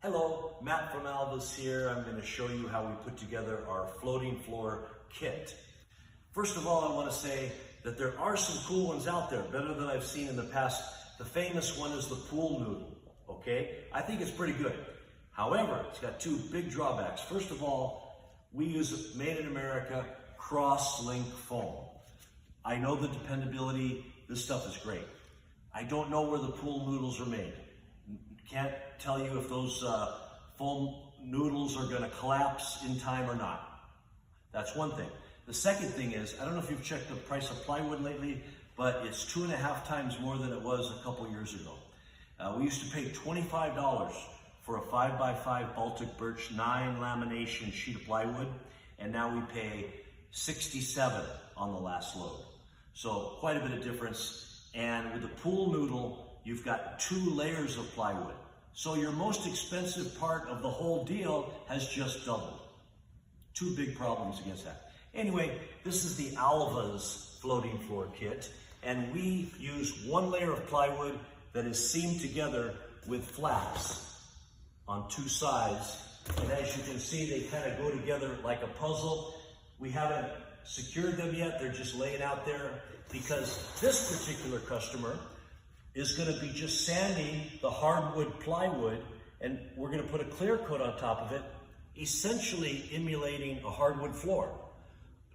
Hello, Matt from Alvas here. I'm going to show you how we put together our floating floor kit. First of all, I want to say that there are some cool ones out there, better than I've seen in the past. The famous one is the pool noodle, okay? I think it's pretty good. However, it's got two big drawbacks. First of all, we use made in America cross-link foam. I know the dependability, this stuff is great. I don't know where the pool noodles are made. Can't tell you if those foam noodles are going to collapse in time or not. That's one thing. The second thing is, I don't know if you've checked the price of plywood lately, but it's 2.5 times more than it was a couple years ago. We used to pay $25 for a 5x5 Baltic birch 9 lamination sheet of plywood, and now we pay $67 on the last load. So quite a bit of difference. And with the pool noodle, you've got 2 layers of plywood. So your most expensive part of the whole deal has just doubled. 2 big problems against that. Anyway, this is the Alvas floating floor kit, and we use 1 layer of plywood that is seamed together with flaps on 2 sides. And as you can see, they kind of go together like a puzzle. We haven't secured them yet. They're just laying out there because this particular customer is going to be just sanding the hardwood plywood, and we're going to put a clear coat on top of it, essentially emulating a hardwood floor.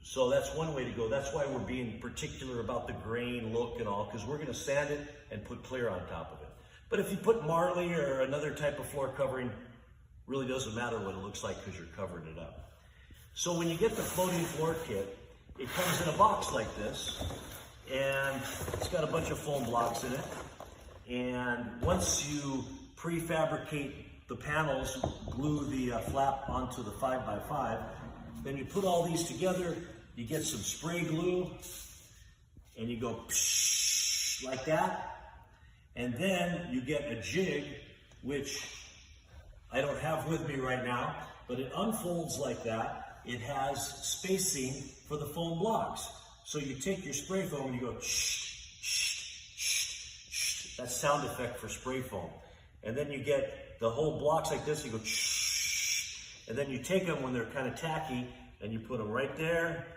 So that's one way to go. That's why we're being particular about the grain look and all, because we're going to sand it and put clear on top of it. But if you put marley or another type of floor covering, really doesn't matter what it looks like because you're covering it up. So when you get the floating floor kit, it comes in a box like this, and it's got a bunch of foam blocks in it. And once you prefabricate the panels, glue the flap onto the 5x5, then you put all these together, you get some spray glue, and you go psh, like that. And then you get a jig, which I don't have with me right now, but it unfolds like that. It has spacing for the foam blocks. So you take your spray foam and you go shh, shh, shh, shh. That's sound effect for spray foam. And then you get the whole blocks like this, you go shh. And then you take them when they're kind of tacky and you put them right there,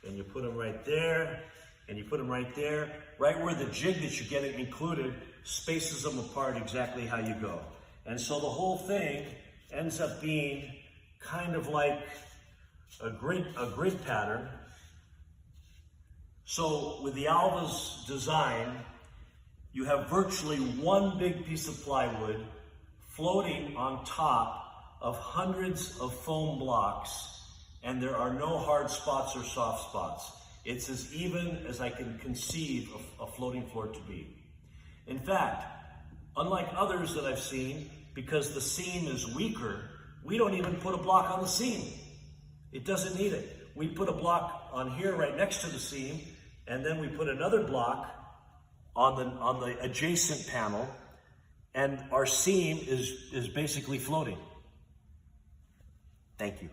and you put them right there, and you put them right there. Right where the jig that you're getting included spaces them apart exactly how you go. And so the whole thing ends up being kind of like a grid pattern. So with the Alvas design, you have virtually 1 big piece of plywood floating on top of hundreds of foam blocks, and there are no hard spots or soft spots. It's as even as I can conceive of a floating floor to be. In fact, unlike others that I've seen, because the seam is weaker, we don't even put a block on the seam. It doesn't need it. We put a block on here right next to the seam, and then we put another block on the adjacent panel, and our seam is basically floating. Thank you.